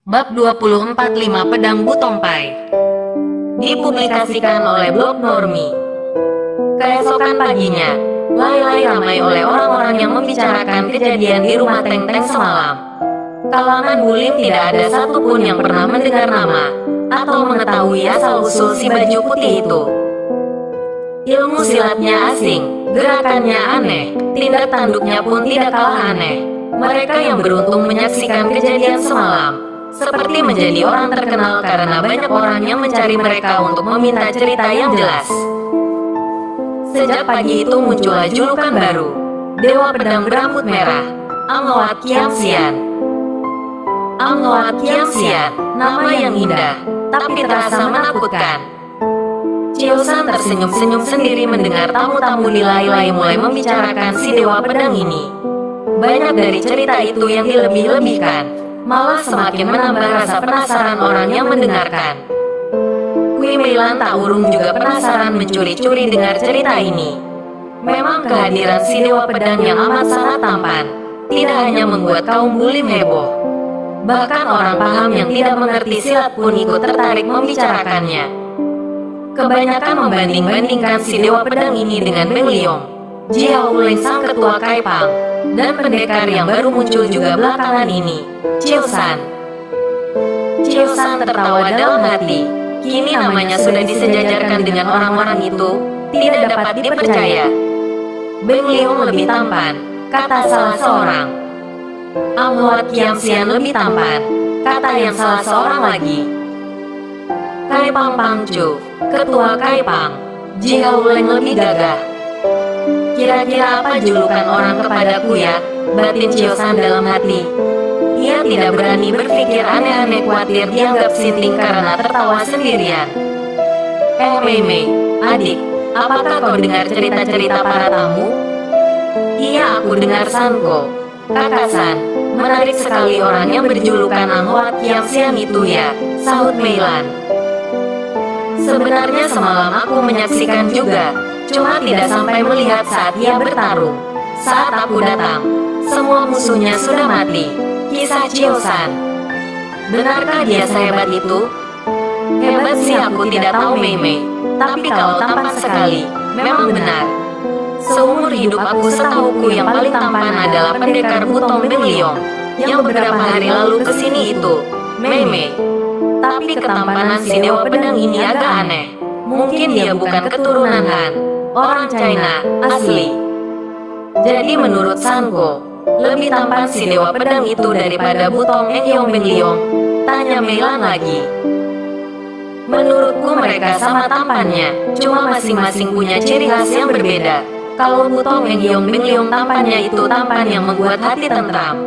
Bab 24 5 Pedang Butongpai. Dipublikasikan oleh blog Normi. Keesokan paginya, Lai ramai oleh orang-orang yang membicarakan kejadian di rumah Teng Teng semalam. Kalangan Bulim tidak ada satupun yang pernah mendengar nama atau mengetahui asal-usul si baju putih itu. Ilmu silatnya asing, gerakannya aneh, tindak tanduknya pun tidak kalah aneh. Mereka yang beruntung menyaksikan kejadian semalam seperti menjadi orang terkenal karena banyak orang yang mencari mereka untuk meminta cerita yang jelas. Sejak pagi itu muncullah julukan baru, Dewa Pedang Berambut Merah, Angloat Kiam Sian. Angloat Kiam Sian, nama yang indah, tapi terasa menakutkan. Chiosan tersenyum-senyum sendiri mendengar tamu-tamu di Lai mulai membicarakan si Dewa Pedang ini. Banyak dari cerita itu yang dilebih-lebihkan, malah semakin menambah rasa penasaran orang yang mendengarkan. Kui Meilan tak urung juga penasaran mencuri-curi dengar cerita ini. Memang kehadiran si Dewa Pedang yang amat sangat tampan tidak hanya membuat kaum Bulim heboh. Bahkan orang paham yang tidak mengerti silat pun ikut tertarik membicarakannya. Kebanyakan membanding-bandingkan si Dewa Pedang ini dengan Beng Liong, Jiao Leng sang ketua Kaipang, dan pendekar yang baru muncul juga belakangan ini, Chiosan. Chiosan tertawa dalam hati. Kini namanya sudah disejajarkan dengan orang-orang itu, tidak dapat dipercaya. Beng Liong lebih tampan, kata salah seorang. Angloat Kiam Sian lebih tampan, kata yang salah seorang lagi. Kaipang Pangcu, ketua Kaipang, Jiao Leng lebih gagah. Kira-kira apa julukan orang kepadaku ya, batin Chiosan dalam hati. Ia tidak berani berpikir aneh-aneh, khawatir dianggap sinting karena tertawa sendirian. Mei, adik, apakah kau dengar cerita-cerita para tamu? Iya, aku dengar Sanko. Kakak San, menarik sekali orang yang berjulukan Angloat Kiam Sian itu ya, sahut Meilan. Sebenarnya semalam aku menyaksikan juga, cuma tidak sampai melihat saat ia bertarung. Saat aku datang, semua musuhnya sudah mati. Kisah Chiosan. Benarkah dia sehebat itu? Hebat sih aku tidak tahu Mei, tapi kalau tampan sekali, memang benar. Seumur hidup aku setahuku yang paling tampan adalah pendekar Butong Beng Liong, yang beberapa hari lalu kesini itu, Mei. Tapi ketampanan si Dewa Pedang ini agak aneh. Mungkin dia bukan keturunan Han, orang China, asli. Jadi menurut Sanko, lebih tampan si Dewa Pedang itu daripada Butong Engyong Beng Liong? Tanya Meilan lagi. Menurutku mereka sama tampannya, cuma masing-masing punya ciri khas yang berbeda. Kalau Butong Engyong Beng Liong tampannya itu tampan yang membuat hati tentram.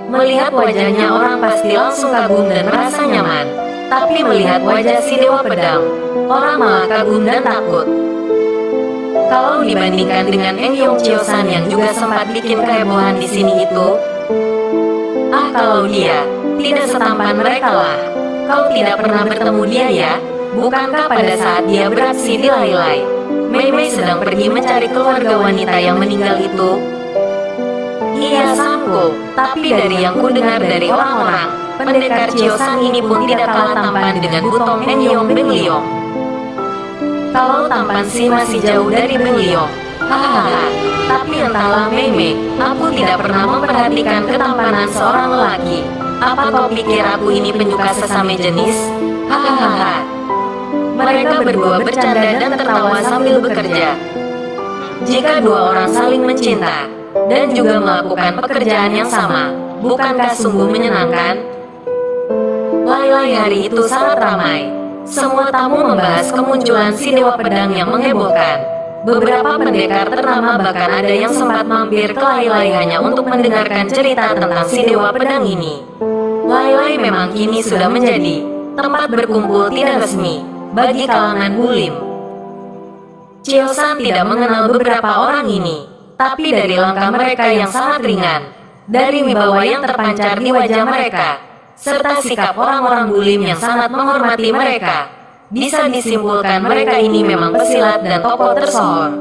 Melihat wajahnya orang pasti langsung kagum dan merasa nyaman. Tapi melihat wajah si Dewa Pedang, orang malah kagum dan takut. Kalau dibandingkan dengan Engyong Chiosan yang juga sempat bikin kehebohan di sini itu, kalau dia tidak setampan mereka lah. Kau tidak pernah bertemu dia ya? Bukankah pada saat dia beraksi di Lai Mei sedang pergi mencari keluarga wanita yang meninggal itu? Iya Sanko, tapi dari yang ku dengar dari orang-orang, pendekar Chiosan ini pun tidak kalah tampan dengan Butong Engyong Beng Liong. Kalau tampan sih masih jauh dari Beng Liong. Hahaha. Tapi entahlah Mei, aku tidak pernah memperhatikan ketampanan seorang lelaki. Apa kau pikir aku ini penyuka sesame jenis? Hahaha. Mereka berdua bercanda dan tertawa sambil bekerja. Jika dua orang saling mencinta dan juga melakukan pekerjaan yang sama, bukankah sungguh menyenangkan? Lai hari itu sangat ramai. Semua tamu membahas kemunculan si Dewa Pedang yang menghebohkan. Beberapa pendekar ternama bahkan ada yang sempat mampir ke Lai hanya untuk mendengarkan cerita tentang si Dewa Pedang ini. Lai memang kini sudah menjadi tempat berkumpul tidak resmi bagi kalangan Bulim. Chiosan tidak mengenal beberapa orang ini, tapi dari langkah mereka yang sangat ringan, dari wibawa yang terpancar di wajah mereka, serta sikap orang-orang Bulim yang sangat menghormati mereka, bisa disimpulkan mereka ini memang pesilat dan tokoh tersohor.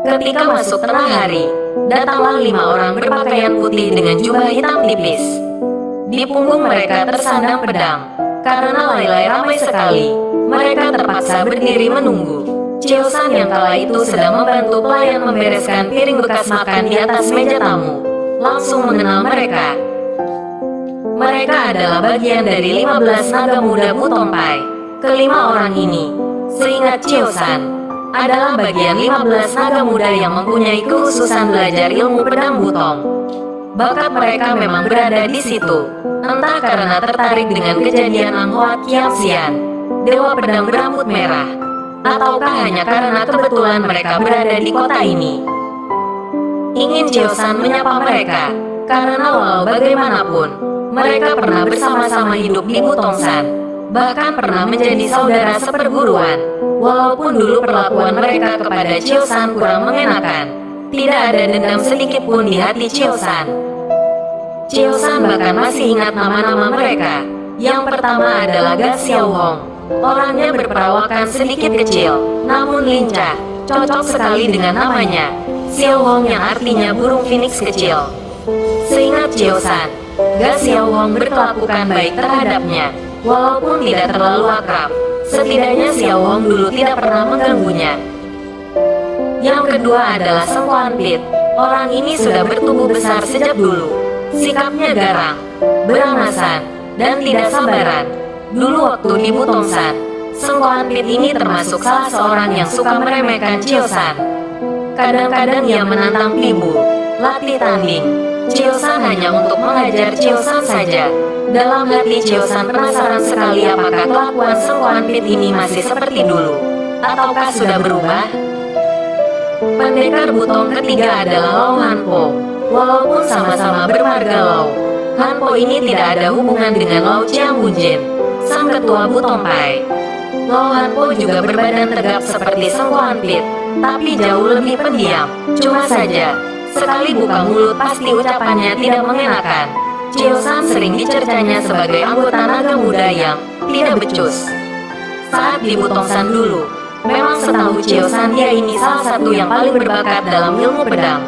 Ketika masuk tengah hari, datanglah 5 orang berpakaian putih dengan jubah hitam tipis. Di punggung mereka tersandang pedang. Karena Lai ramai sekali, mereka terpaksa berdiri menunggu. Chiosan yang kala itu sedang membantu pelayan membereskan piring bekas makan di atas meja tamu, langsung mengenal mereka. Mereka adalah bagian dari 15 naga muda Butompai. Kelima orang ini, seingat Chiosan, adalah bagian 15 naga muda yang mempunyai kekhususan belajar ilmu pedang Butong. Bakat mereka memang berada di situ, entah karena tertarik dengan kejadian Anghoat Kiam Sian, dewa pedang berambut merah, ataukah hanya karena kebetulan mereka berada di kota ini. Ingin Chiosan menyapa mereka, karena walau bagaimanapun, mereka pernah bersama-sama hidup di Butongsan, bahkan pernah menjadi saudara seperguruan. Walaupun dulu perlakuan mereka kepada Chiosan kurang mengenakan, tidak ada dendam sedikit pun di hati Chiosan. Chiosan bahkan masih ingat nama-nama mereka. Yang pertama adalah Ga Xiaohong. Orangnya berperawakan sedikit kecil, namun lincah, cocok sekali dengan namanya, Xiaohong yang artinya burung phoenix kecil. Seingat Chiosan, Ga Xiaohong berkelakukan baik terhadapnya, walaupun tidak terlalu akrab. Setidaknya Xiaohong dulu tidak pernah mengganggunya. Yang kedua adalah Seng Kuan Pit. Orang ini sudah bertumbuh besar sejak dulu. Sikapnya garang, berangasan, dan tidak sabaran. Dulu waktu di Butongsan, Seng Kuan Pit ini termasuk salah seorang yang suka meremehkan Chiosan. Kadang-kadang ia menantang Pibu, latih tanding. Chiosan hanya untuk mengajar Chiosan saja. Dalam hati Chiosan penasaran sekali apakah kelakuan Seng Kuan Pit ini masih seperti dulu, ataukah sudah berubah. Pendekar Butong ketiga adalah Lau Hanpo. Walaupun sama-sama bermarga Lau, Hanpo ini tidak ada hubungan dengan Lau Chiang Bunjin, sang ketua Butompai. Lau Hanpo juga berbadan tegap seperti Seng Kuan Pit, tapi jauh lebih pendiam. Cuma saja, sekali buka mulut pasti ucapannya tidak mengenakan. Chiosan sering dicercanya sebagai anggota naga muda yang tidak becus. Saat di Butongsan dulu, memang setahu Chiosan dia ini salah satu yang paling berbakat dalam ilmu pedang.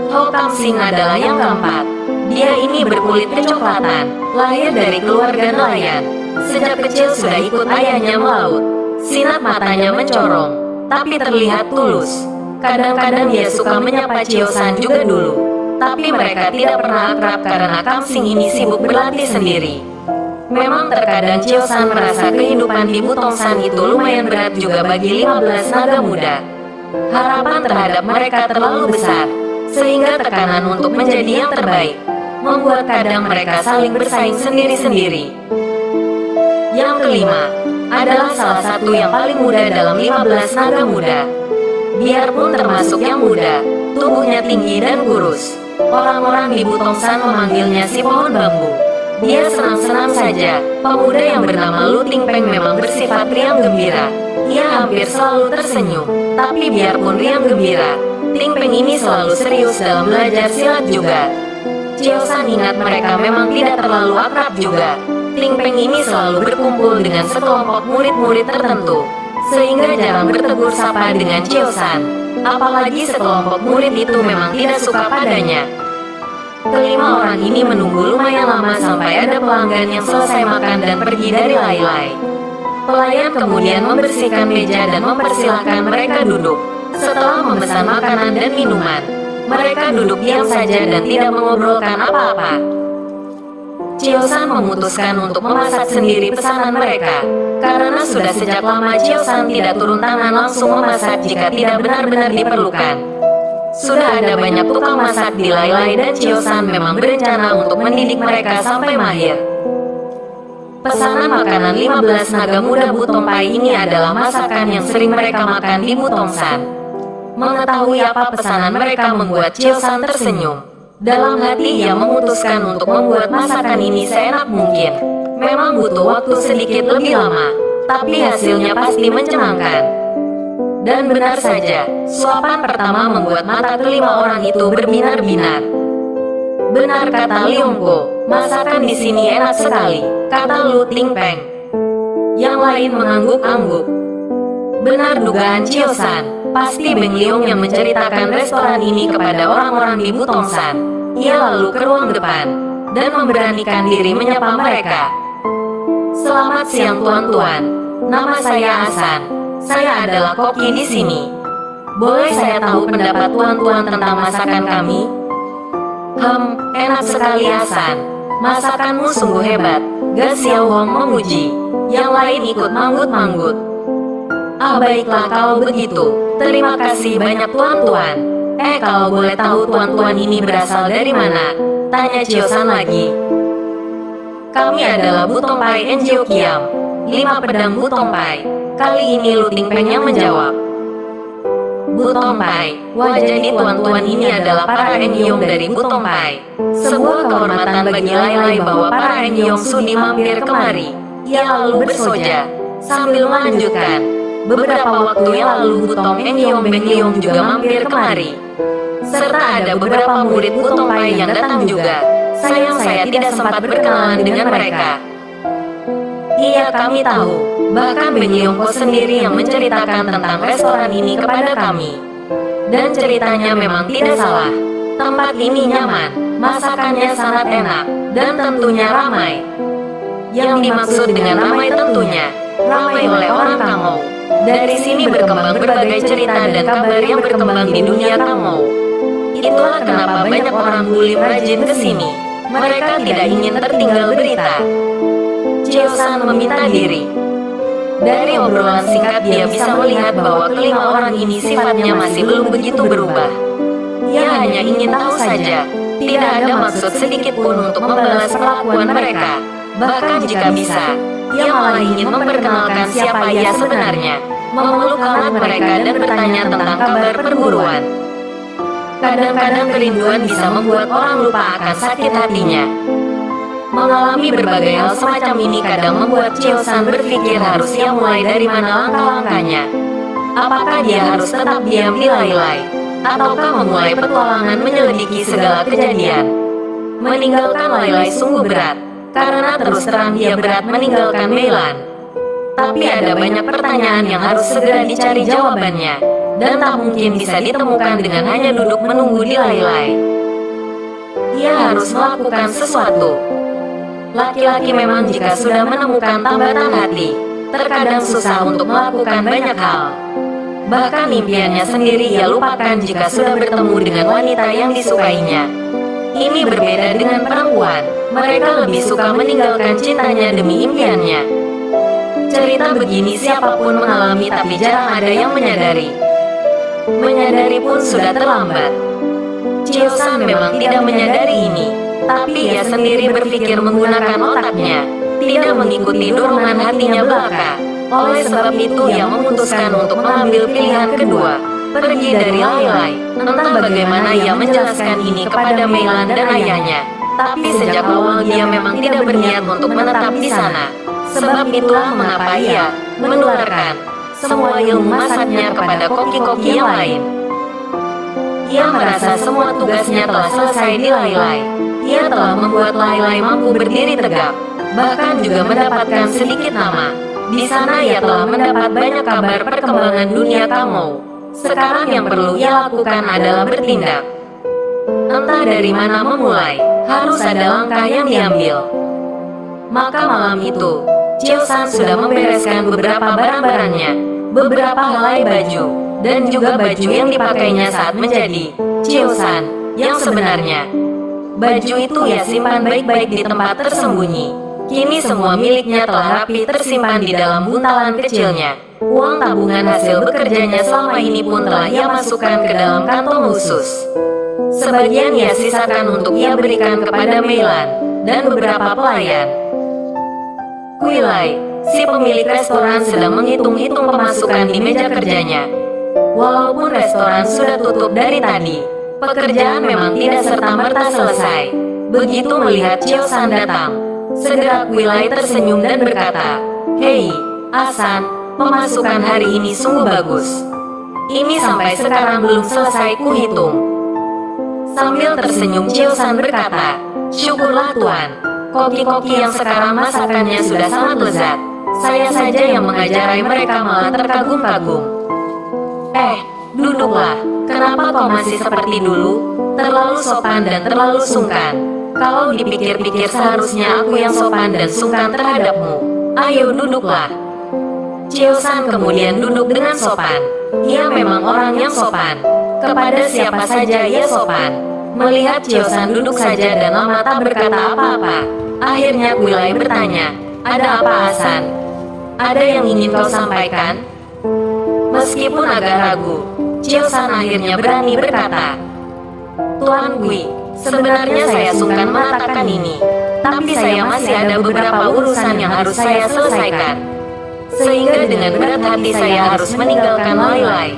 Ho Kam Sing adalah yang keempat. Dia ini berkulit kecoklatan, lahir dari keluarga nelayan. Sejak kecil sudah ikut ayahnya melaut. Sinat matanya mencorong, tapi terlihat tulus. Kadang-kadang dia suka menyapa Chiosan juga dulu. Tapi mereka tidak pernah akrab karena Kam Sing ini sibuk berlatih sendiri. Memang terkadang Chiosan merasa kehidupan di Butongsan itu lumayan berat juga bagi 15 naga muda. Harapan terhadap mereka terlalu besar, sehingga tekanan untuk menjadi yang terbaik membuat kadang mereka saling bersaing sendiri-sendiri. Yang kelima adalah salah satu yang paling muda dalam 15 naga muda. Biarpun termasuk yang muda, tubuhnya tinggi dan kurus. Orang-orang di Butongsan memanggilnya si pohon bambu. Dia senang-senang saja. Pemuda yang bernama Lu Tingpeng memang bersifat riang gembira. Ia hampir selalu tersenyum. Tapi biarpun riang gembira, Tingpeng ini selalu serius dalam belajar silat juga. Chiosan ingat mereka memang tidak terlalu akrab juga. Tingpeng ini selalu berkumpul dengan sekelompok murid-murid tertentu, sehingga jarang bertegur sapa dengan Chiosan. Apalagi sekelompok murid itu memang tidak suka padanya. Kelima orang ini menunggu lumayan lama sampai ada pelanggan yang selesai makan dan pergi dari Lai. Pelayan kemudian membersihkan meja dan mempersilahkan mereka duduk. Setelah memesan makanan dan minuman, mereka duduk diam saja dan tidak mengobrolkan apa-apa. Chiosan memutuskan untuk memasak sendiri pesanan mereka, karena sudah sejak lama Chiosan tidak turun tangan langsung memasak jika tidak benar-benar diperlukan. Sudah ada banyak tukang masak di Lai dan Chiosan memang berencana untuk mendidik mereka sampai mahir. Pesanan makanan 15 naga muda Butompai ini adalah masakan yang sering mereka makan di Butongsan. Mengetahui apa pesanan mereka membuat Chiosan tersenyum. Dalam hati ia memutuskan untuk membuat masakan ini seenak mungkin. Memang butuh waktu sedikit lebih lama, tapi hasilnya pasti mencenangkan. Dan benar saja, suapan pertama membuat mata kelima orang itu berbinar-binar. Benar kata Liongko, masakan di sini enak sekali, kata Lu Tingpeng. Yang lain mengangguk-angguk. Benar dugaan Chiosan, pasti Beng Liong yang menceritakan restoran ini kepada orang-orang di Butongsan. Ia lalu ke ruang depan, dan memberanikan diri menyapa mereka. Selamat siang tuan-tuan, nama saya Hasan. Saya adalah koki di sini. Boleh saya tahu pendapat tuan-tuan tentang masakan kami? Enak sekali Hasan. Masakanmu sungguh hebat. Ga Xiaohong memuji. Yang lain ikut manggut-manggut. Baiklah kalau begitu. Terima kasih banyak tuan-tuan. Kalau boleh tahu tuan-tuan ini berasal dari mana? Tanya Chiosan lagi. Kami adalah Butongpai Enjio Kiam, 5 pedang Butongpai. Kali ini Lu Tingpeng yang menjawab. Butongpai, wah jadi tuan-tuan ini adalah para Engyong dari Butongpai. Sebuah kehormatan bagi Lai bahwa para Engyong sudi mampir kemari. Ia lalu bersoja, sambil melanjutkan. Beberapa waktu yang lalu Butong Engyong Bengyong juga mampir kemari. Serta ada beberapa murid Butongpai yang datang juga. Sayang saya tidak sempat berkenalan dengan mereka. Iya kami tahu, bahkan Bengyongko sendiri yang menceritakan tentang restoran ini kepada kami. Dan ceritanya memang tidak salah. Tempat ini nyaman, masakannya sangat enak, dan tentunya ramai. Yang dimaksud dengan ramai tentunya, ramai oleh orang Kangou. Dari sini berkembang berbagai cerita dan kabar yang berkembang di dunia Kangou. Itulah kenapa banyak orang Bulim rajin ke sini. Mereka tidak ingin tertinggal berita. Chiosan meminta diri. Dari obrolan singkat dia bisa melihat bahwa kelima orang ini sifatnya masih belum begitu berubah. Ia hanya ingin tahu saja. Tidak ada maksud sedikit pun untuk membalas perlakuan mereka. Bahkan jika bisa, ia malah ingin memperkenalkan siapa ia sebenarnya, memeluk erat mereka dan bertanya tentang kabar perburuan. Kadang-kadang kerinduan bisa membuat orang lupa akan sakit hatinya. Mengalami berbagai hal semacam ini kadang membuat Chiosan berpikir harus ia mulai dari mana langkah-langkahnya. Apakah dia harus tetap diam di Lai, ataukah memulai petualangan menyelidiki segala kejadian? Meninggalkan Lai sungguh berat, karena terus terang dia berat meninggalkan Meilan. Tapi ada banyak pertanyaan yang harus segera dicari jawabannya. Dan tak mungkin bisa ditemukan dengan hanya duduk menunggu di Lai. Ia harus melakukan sesuatu. Laki-laki memang jika sudah menemukan tambatan hati, terkadang susah untuk melakukan banyak hal. Bahkan impiannya sendiri ia lupakan jika sudah bertemu dengan wanita yang disukainya. Ini berbeda dengan perempuan, mereka lebih suka meninggalkan cintanya demi impiannya. Cerita begini siapapun mengalami tapi jarang ada yang menyadari. Menyadari pun sudah terlambat. Chiosan memang tidak menyadari ini, tapi ia sendiri berpikir menggunakan otaknya, tidak mengikuti dorongan hatinya belaka. Oleh sebab itu ia memutuskan untuk mengambil pilihan kedua, pergi dari Lai. Entah bagaimana ia menjelaskan ini kepada Meilan dan ayahnya, tapi sejak awal dia memang tidak berniat untuk menetap di sana. Sebab itulah mengapa ia menularkan semua ilmu masaknya kepada koki-koki yang lain. Ia merasa semua tugasnya telah selesai di Lai. Ia telah membuat Lai mampu berdiri tegak, bahkan juga mendapatkan sedikit nama. Di sana ia telah mendapat banyak kabar perkembangan dunia Kangou. Sekarang yang perlu ia lakukan adalah bertindak. Entah dari mana memulai, harus ada langkah yang diambil. Maka malam itu, Chiosan sudah membereskan beberapa barang-barangnya, beberapa helai baju, dan juga baju yang dipakainya saat menjadi Chiosan yang sebenarnya. Baju itu ia simpan baik-baik di tempat tersembunyi. Kini semua miliknya telah rapi tersimpan di dalam buntalan kecilnya. Uang tabungan hasil bekerjanya selama ini pun telah ia masukkan ke dalam kantong khusus. Sebagian ia sisakan untuk ia berikan kepada Meilan dan beberapa pelayan. Kuilai, si pemilik restoran sedang menghitung-hitung pemasukan di meja kerjanya. Walaupun restoran sudah tutup dari tadi, pekerjaan memang tidak serta-merta selesai. Begitu melihat Chiosan datang, segera Kuilai tersenyum dan berkata, "Hei, Hasan, pemasukan hari ini sungguh bagus. Ini sampai sekarang belum selesai kuhitung." Sambil tersenyum Chiosan berkata, "Syukurlah Tuan. Koki-koki yang sekarang masakannya sudah sangat lezat. Saya saja yang mengajarai mereka malah terkagum-kagum." Duduklah. Kenapa kau masih seperti dulu? Terlalu sopan dan terlalu sungkan. Kalau dipikir-pikir seharusnya aku yang sopan dan sungkan terhadapmu. Ayo duduklah. Cheo-san kemudian duduk dengan sopan. Ia memang orang yang sopan. Kepada siapa saja ia sopan. Melihat Cheo-san duduk saja dan lama tak berkata apa-apa, akhirnya Kuilai bertanya, "Ada apa, Hasan? Ada yang ingin kau sampaikan?" Meskipun agak ragu, Cheo-san akhirnya berani berkata, "Tuan Gui, sebenarnya saya sungkan mengatakan ini, tapi saya masih ada beberapa urusan yang harus saya selesaikan. Sehingga dengan berat hati saya harus meninggalkan Lailai."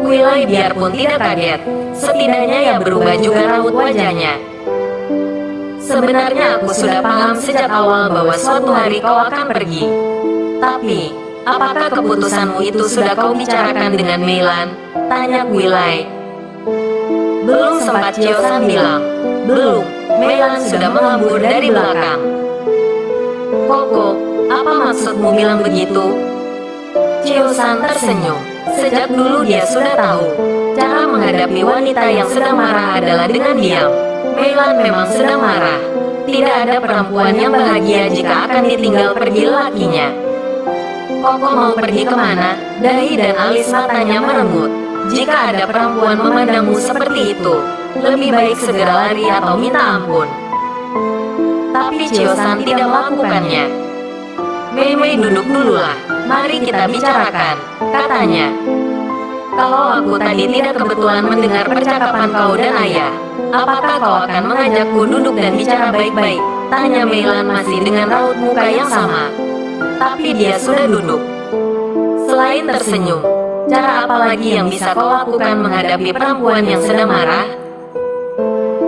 Kuilai biarpun tidak kaget, setidaknya ia berubah juga raut wajahnya. "Sebenarnya aku sudah paham sejak awal bahwa suatu hari kau akan pergi. Tapi, apakah keputusanmu itu sudah kau bicarakan dengan Meilan?" tanya Kuilai. "Belum," sempat Cheo-san bilang. "Belum." Meilan sudah menghambur dari belakang. "Koko, apa maksudmu bilang begitu?" Cheo-san tersenyum. Sejak dulu dia sudah tahu, cara menghadapi wanita yang sedang marah adalah dengan diam. Meilan memang sedang marah. Tidak ada perempuan yang bahagia jika akan ditinggal pergi lelakinya. "Koko mau pergi kemana?" Dahi dan alis matanya merenggut. Jika ada perempuan memandangmu seperti itu, lebih baik segera lari atau minta ampun. Tapi Cheo-san tidak melakukannya. "Mei-mei, duduk dululah. Mari kita bicarakan," katanya. "Kalau aku tadi tidak kebetulan mendengar percakapan kau dan ayah, apakah kau akan mengajakku duduk dan bicara baik-baik?" tanya Meilan masih dengan raut muka yang sama. Tapi dia sudah duduk. Selain tersenyum, cara apa lagi yang bisa kau lakukan menghadapi perempuan yang sedang marah?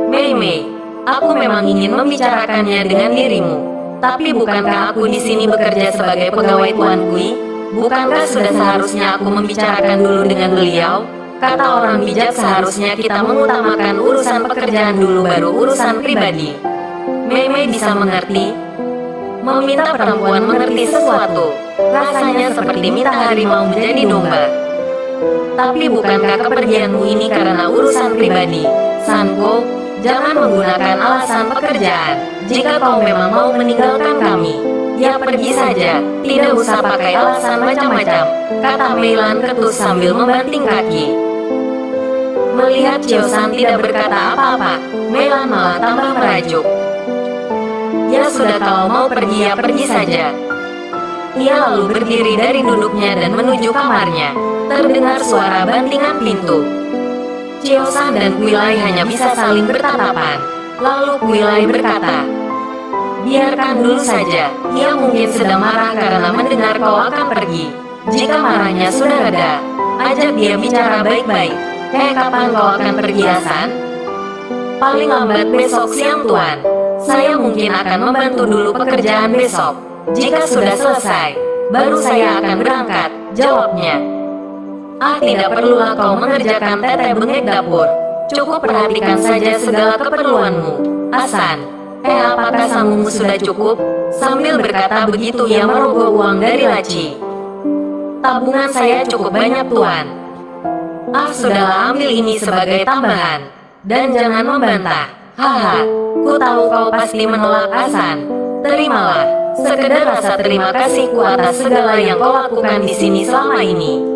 "Mei-mei, aku memang ingin membicarakannya dengan dirimu. Tapi bukankah aku di sini bekerja sebagai pegawai Tuan Gui? Bukankah sudah seharusnya aku membicarakan dulu dengan beliau? Kata orang bijak, seharusnya kita mengutamakan urusan pekerjaan dulu baru urusan pribadi." Mei-mei bisa mengerti. Meminta perempuan mengerti sesuatu, rasanya seperti minta harimau menjadi domba. "Tapi bukankah kepergianmu ini karena urusan pribadi, Sanko? Jangan menggunakan alasan pekerjaan. Jika kau memang mau meninggalkan kami, ya pergi saja. Tidak usah pakai alasan macam-macam," kata Meilan ketus sambil membanting kaki. Melihat Cheo-san tidak berkata apa-apa, Meilan malah tambah merajuk. "Ya sudah, kalau mau pergi ya pergi saja." Ia lalu berdiri dari duduknya dan menuju kamarnya. Terdengar suara bantingan pintu. Cheo-san dan Kuilai hanya bisa saling bertatapan. Lalu Kuilai berkata, "Biarkan dulu saja. Ia mungkin sedang marah karena mendengar kau akan pergi. Jika marahnya sudah reda, ajak dia bicara baik-baik." "Kapan kau akan pergi, Hasan?" "Paling lambat besok siang, Tuan. Saya mungkin akan membantu dulu pekerjaan besok. Jika sudah selesai, baru saya akan berangkat," jawabnya. Tidak perlulah kau mengerjakan teteh bengek dapur. Cukup perhatikan saja segala keperluanmu, Hasan. Apakah sanggumu sudah cukup?" Sambil berkata begitu ia merogoh uang dari laci. "Tabungan saya cukup banyak, Tuan." Sudahlah, ambil ini sebagai tambahan. Dan jangan membantah. Haha, ku tahu kau pasti menolak, Hasan. Terimalah, sekedar rasa terima kasihku atas segala yang kau lakukan di sini selama ini.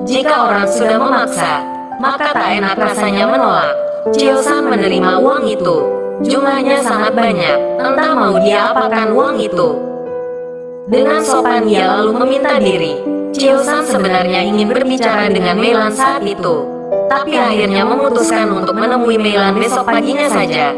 Jika orang sudah memaksa, maka tak enak rasanya menolak. Cheo-san menerima uang itu. Jumlahnya sangat banyak, entah mau dia apakan uang itu. Dengan sopan ia lalu meminta diri. Cheo-san sebenarnya ingin berbicara dengan Meilan saat itu, tapi akhirnya memutuskan untuk menemui Meilan besok paginya saja.